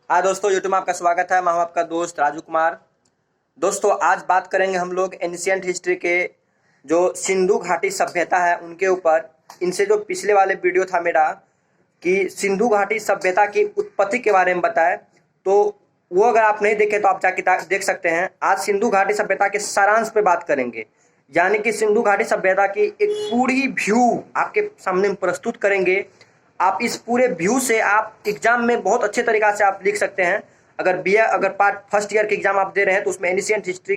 हाँ दोस्तों, यूट्यूब में आपका स्वागत है। मैं हूं आपका दोस्त राजू कुमार। दोस्तों, आज बात करेंगे हम लोग एंशिएंट हिस्ट्री के जो सिंधु घाटी सभ्यता है उनके ऊपर। इनसे जो पिछले वाले वीडियो था मेरा कि सिंधु घाटी सभ्यता की उत्पत्ति के बारे में बताए, तो वो अगर आप नहीं देखे तो आप जाके देख सकते हैं। आज सिंधु घाटी सभ्यता के सारांश पे बात करेंगे, यानी कि सिंधु घाटी सभ्यता की एक पूरी व्यू आपके सामने प्रस्तुत करेंगे। आप इस पूरे व्यू से आप एग्जाम में बहुत अच्छे तरीक़ा से आप लिख सकते हैं। अगर पार्ट फर्स्ट ईयर के एग्जाम आप दे रहे हैं तो उसमें एंशिएंट हिस्ट्री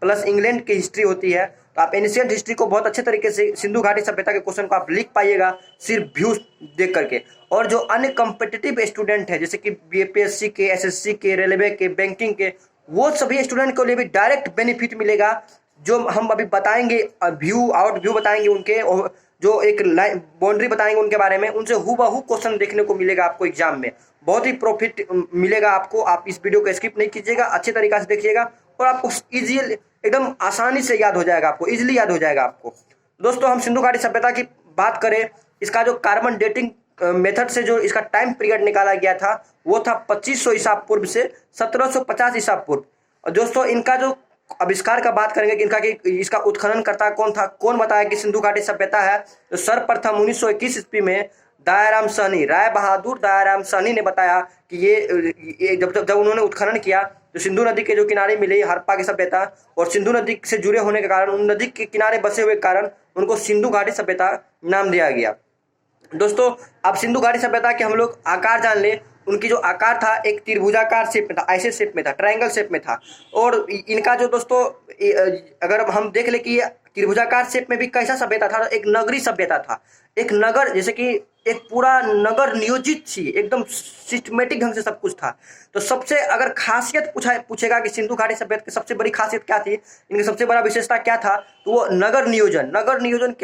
प्लस इंग्लैंड की हिस्ट्री होती है, तो आप एंशिएंट हिस्ट्री को बहुत अच्छे तरीके से सिंधु घाटी सभ्यता के क्वेश्चन को आप लिख पाइएगा सिर्फ व्यू देख करके। और जो अन्य कॉम्पिटिटिव स्टूडेंट है जैसे कि बीपीएससी के, एसएससी के, रेलवे के, बैंकिंग के, वो सभी स्टूडेंट को लिए भी डायरेक्ट बेनिफिट मिलेगा। जो हम अभी बताएंगे व्यू आउट व्यू बताएंगे उनके, और जो एक लाइन बाउंड्री बताएंगे उनके बारे में, उनसे हूबहू क्वेश्चन देखने को मिलेगा आपको एग्जाम में। बहुत ही प्रॉफिट मिलेगा आपको। आप इस वीडियो को स्किप नहीं कीजिएगा, अच्छे तरीके से देखिएगा और आपको इजीली एकदम आसानी से याद हो जाएगा, आपको इजीली याद हो जाएगा आपको। दोस्तों, हम सिंधु घाटी सभ्यता की बात करें, इसका जो कार्बन डेटिंग मेथड से जो इसका टाइम पीरियड निकाला गया था वो था 2500 ईसा पूर्व से 1750 ईसा पूर्व। और दोस्तों, इनका जो आविष्कार का बात करेंगे कि इसका उत्खनन करता कौन था, कौन बताया कि सिंधु घाटी सभ्यता है, तो सर्वप्रथम 1921 ईस्वी में दयाराम साहनी, राय बहादुर दयाराम साहनी ने बताया कि ये जब उन्होंने उत्खनन किया तो सिंधु नदी के जो किनारे मिली हड़प्पा की सभ्यता, और सिंधु नदी से जुड़े होने के कारण, उन नदी के किनारे बसे हुए कारण उनको सिंधु घाटी सभ्यता नाम दिया गया। दोस्तों, अब सिंधु घाटी सभ्यता के हम लोग आकार जान ले। उनकी जो आकार था एक त्रिभुजाकार शेप में था, ऐसे शेप में था, ट्रायंगल शेप में था। और इनका जो दोस्तों अगर हम देख ले कि ये त्रिभुजाकार शेप में भी कैसा सभ्यता था, एक नगरी सभ्यता था। एक नगर, जैसे कि एक पूरा नगर नियोजित थी, एकदम सिस्टमेटिक ढंग से सब कुछ था। तो सबसे अगर खासियत पूछेगा कि सिंधु घाटी सभ्यता की सबसे बड़ी खासियत क्या थी, इनकी सबसे बड़ा विशेषता क्या था, तो वो नगर नियोजन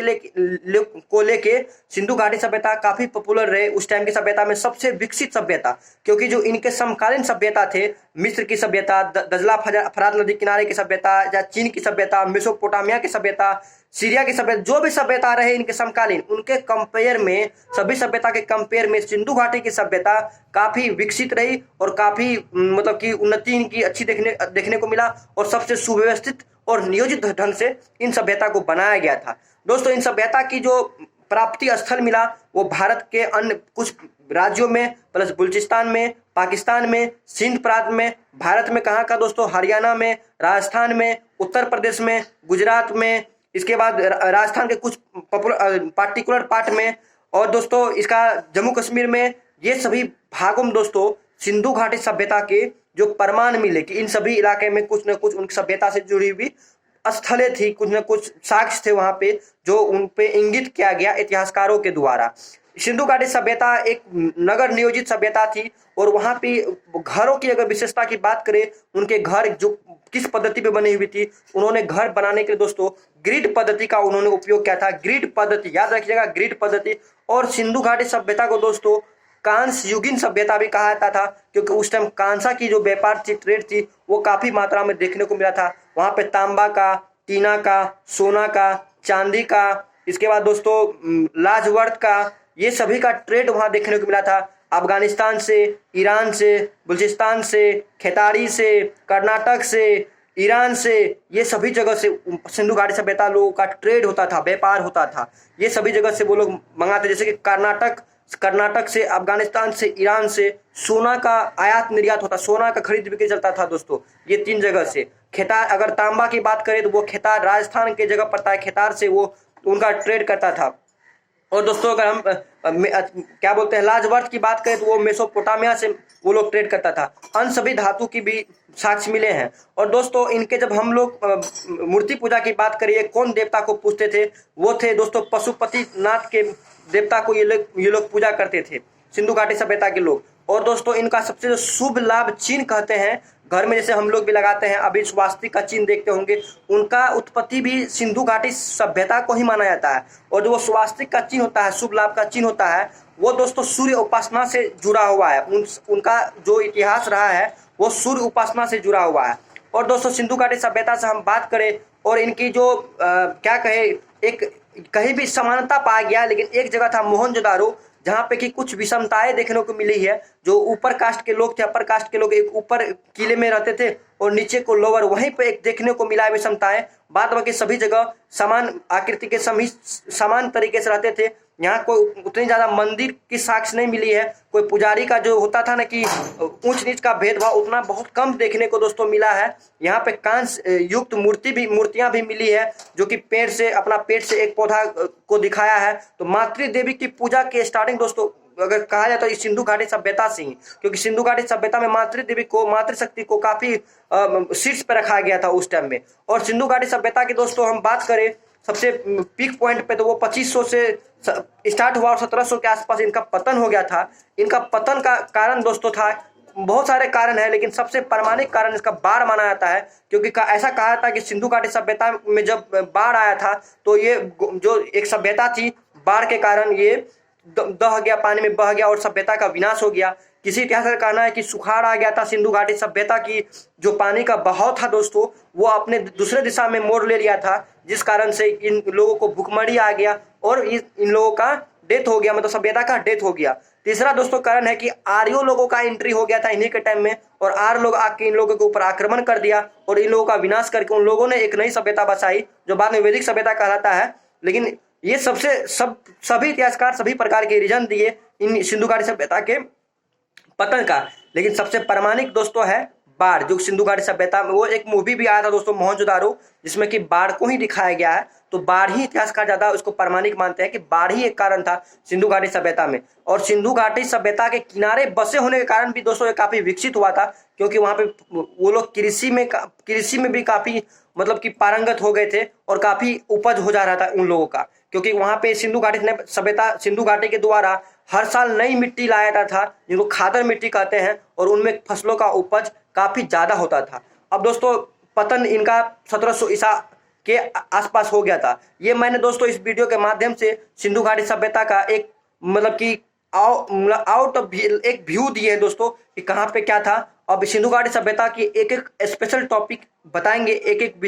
को लेके सिंधु घाटी सभ्यता काफी पॉपुलर रहे। उस टाइम की सभ्यता में सबसे विकसित सभ्यता, क्योंकि जो इनके समकालीन सभ्यता थे, मिस्र की सभ्यता, दजला फरात नदी किनारे की सभ्यता, या चीन की सभ्यता, मेसोपोटामिया की सभ्यता, सीरिया की सभ्यता, जो भी सभ्यता रहे इनके समकालीन, उनके कंपेयर में, सभी सभ्यता के कंपेयर में सिंधु घाटी की सभ्यता काफी विकसित रही और काफी मतलब कि उन्नति इनकी अच्छी देखने को मिला, और सबसे सुव्यवस्थित और नियोजित ढंग से इन सभ्यता को बनाया गया था। दोस्तों, इन सभ्यता की जो प्राप्ति स्थल मिला वो भारत के अन्य कुछ राज्यों में प्लस बलूचिस्तान में, पाकिस्तान में, सिंध प्रांत में, भारत में कहाँ का दोस्तों, हरियाणा में, राजस्थान में, उत्तर प्रदेश में, गुजरात में, इसके बाद राजस्थान के कुछ पार्टिकुलर पार्ट में, और दोस्तों इसका जम्मू कश्मीर में, ये सभी भागों में दोस्तों सिंधु घाटी सभ्यता के जो प्रमाण मिले कि इन सभी इलाके में कुछ न कुछ उनकी सभ्यता से जुड़ी हुई स्थलें थी, कुछ न कुछ साक्ष्य थे वहां पे, जो उन पे इंगित किया गया इतिहासकारों के द्वारा। सिंधु घाटी सभ्यता एक नगर नियोजित सभ्यता थी, और वहां पे घरों की अगर विशेषता की बात करें, उनके घर जो किस पद्धति पे बनी हुई थी, उन्होंने घर बनाने के लिए दोस्तों ग्रिड पद्धति का उन्होंने उपयोग किया था। ग्रिड पद्धति याद रखिएगा, ग्रिड पद्धति। और सिंधु घाटी सभ्यता को दोस्तों कांस युगीन सभ्यता भी कहा जाता था, क्योंकि उस टाइम कांसा की जो व्यापार थी, ट्रेड थी, वो काफी मात्रा में देखने को मिला था। वहां पे तांबा का, टीना का, सोना का, चांदी का, इसके बाद दोस्तों लाजवर्थ का, ये सभी का ट्रेड वहां देखने को मिला था। अफगानिस्तान से, ईरान से, बलूचिस्तान से, खेतारी से, कर्नाटक से, ईरान से, ये सभी जगह से सिंधु घाटी सभ्यता लोगों का ट्रेड होता था, व्यापार होता था। ये सभी जगह से वो लोग मंगाते, जैसे कि कर्नाटक से, अफगानिस्तान से, ईरान से सोना का आयात निर्यात होता, सोना का खरीद बिक्री चलता था दोस्तों, ये 3 जगह से। खेतार, अगर तांबा की बात करें तो वो खेतार राजस्थान के जगह पड़ता है, खेतार से वो उनका ट्रेड करता था। और दोस्तों अगर हम क्या बोलते हैं, लाजवर्थ की बात करें तो वो मेसोपोटामिया से वो लोग ट्रेड करता था। अन्य सभी धातु की भी साक्ष्य मिले हैं। और दोस्तों इनके जब हम लोग मूर्ति पूजा की बात करिए, कौन देवता को पूजते थे, वो थे दोस्तों पशुपति नाथ के देवता को ये लोग पूजा करते थे, सिंधु घाटी सभ्यता के लोग। और दोस्तों इनका सबसे जो शुभ लाभ चिन्ह कहते हैं, घर में जैसे हम लोग भी लगाते हैं, अभी स्वास्तिक का चिन्ह देखते होंगे, उनका उत्पत्ति भी सिंधु घाटी सभ्यता को ही माना जाता है। और जो वो स्वास्तिक का चिन्ह होता है, शुभ लाभ का चिन्ह होता है, वो दोस्तों सूर्य उपासना से जुड़ा हुआ है। उनका जो इतिहास रहा है वो सूर्य उपासना से जुड़ा हुआ है। और दोस्तों सिंधु घाटी सभ्यता से हम बात करें और इनकी जो क्या कहे, एक कहीं भी समानता पाया गया, लेकिन एक जगह था मोहनजोदारो, जहाँ पे कि कुछ विषमताएं देखने को मिली है। जो ऊपर कास्ट के लोग थे, अपर कास्ट के लोग एक ऊपर किले में रहते थे और नीचे को लोअर, वहीं पे एक देखने को मिला है विषमताएं। बाद बाकी सभी जगह समान आकृति के समान तरीके से रहते थे। यहाँ कोई उतनी ज्यादा मंदिर की साक्ष्य नहीं मिली है। कोई पुजारी का जो होता था ना कि ऊंच नीच का भेदभाव, उतना बहुत कम देखने को दोस्तों मिला है। यहाँ पे कांस युक्त मूर्तियां भी मिली है, जो कि पेड़ से एक पौधा को दिखाया है। तो मातृ देवी की पूजा की स्टार्टिंग दोस्तों अगर कहा जाए तो इस सिंधु घाटी सभ्यता से ही, क्योंकि सिंधु घाटी सभ्यता में मातृशक्ति को काफी शीर्ष पर रखा गया था उस टाइम में। और सिंधु घाटी सभ्यता की दोस्तों हम बात करें सबसे पीक पॉइंट पे, तो वो 2500 से स्टार्ट हुआ और 1700 के आसपास इनका पतन हो गया था। इनका पतन का कारण दोस्तों था, बहुत सारे कारण है, लेकिन सबसे प्रामाणिक कारण इसका बाढ़ माना जाता है। क्योंकि ऐसा कहा था कि सिंधु घाटी सभ्यता में जब बाढ़ आया था तो ये जो एक सभ्यता थी, बाढ़ के कारण ये दह गया, पानी में बह गया और सभ्यता का विनाश हो गया। किसी इतिहास का कहना है कि सुखाड़ आ गया था, सिंधु घाटी सभ्यता की जो पानी का बहाव था दोस्तों वो अपने दूसरे दिशा में मोड़ ले लिया था, जिस कारण से इन लोगों को भूखमरी आ गया और इन लोगों का डेथ हो गया, मतलब सभ्यता का डेथ हो गया। तीसरा दोस्तों कारण है कि आर्यो लोगों का एंट्री हो गया था इन्हीं के टाइम में, और आर्य लोग आके इन लोगों के ऊपर आक्रमण कर दिया और इन लोगों का विनाश करके उन लोगों ने एक नई सभ्यता बसाई जो बाद में वैदिक सभ्यता कहलाता है। लेकिन ये सभी इतिहासकार सभी प्रकार के रीजन दिए इन सिंधु घाटी सभ्यता के पतन का, लेकिन सबसे प्रामाणिक दोस्तों है बाढ़। जो सिंधु घाटी सभ्यता में वो एक मूवी भी आया था दोस्तों मोहनजोदारो, जिसमें कि बाढ़ को ही दिखाया गया है। तो बाढ़ ही इतिहासकार ज्यादा उसको प्रामाणिक मानते हैं कि बाढ़ ही एक कारण था सिंधु घाटी सभ्यता में। और सिंधु घाटी सभ्यता के किनारे बसे होने के कारण भी दोस्तों ये काफी विकसित हुआ था, क्योंकि वहां पे वो लोग कृषि में भी काफी मतलब कि पारंगत हो गए थे और काफी उपज हो जा रहा था उन लोगों का, क्योंकि वहां पे सिंधु घाटी के द्वारा हर साल नई मिट्टी लाया जाता था, जिनको खादर मिट्टी कहते हैं, और उनमें फसलों का उपज काफी ज्यादा होता था। अब दोस्तों पतन इनका 1700 ईसा के आसपास हो गया था। ये मैंने दोस्तों इस वीडियो के माध्यम से सिंधु घाटी सभ्यता का एक मतलब कि आउट ऑफ एक व्यू दिए है दोस्तों कि कहाँ पे क्या था। अब सिंधु घाटी सभ्यता की एक एक स्पेशल टॉपिक बताएंगे, एक एक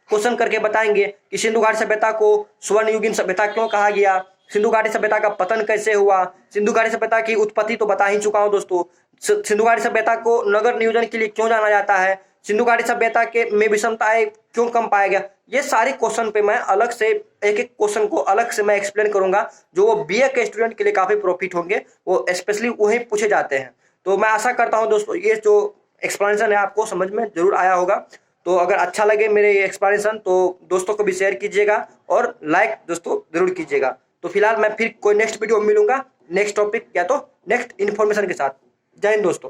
क्वेश्चन करके बताएंगे कि सिंधु घाटी सभ्यता को स्वर्णयुगीन सभ्यता क्यों कहा गया, सिंधु घाटी सभ्यता का पतन कैसे हुआ, सिंधु घाटी सभ्यता की उत्पत्ति तो बता ही चुका हूं दोस्तों, सिंधु घाटी सभ्यता को नगर नियोजन के लिए क्यों जाना जाता है, सिंधु घाटी सभ्यता के में विषमताएं क्यों कम पाया गया। ये सारे क्वेश्चन पे मैं अलग से एक एक क्वेश्चन को अलग से मैं एक्सप्लेन करूंगा, जो वो बीए के स्टूडेंट के लिए काफी प्रॉफिट होंगे, वो स्पेशली वही पूछे जाते हैं। तो मैं आशा करता हूं दोस्तों ये जो एक्सप्लेनेशन है आपको समझ में जरूर आया होगा। तो अगर अच्छा लगे मेरे ये एक्सप्लेनेशन तो दोस्तों को भी शेयर कीजिएगा और लाइक दोस्तों जरूर कीजिएगा। तो फिलहाल मैं फिर कोई नेक्स्ट वीडियो में मिलूंगा नेक्स्ट टॉपिक या तो नेक्स्ट इन्फॉर्मेशन के साथ। जय हिंद दोस्तों।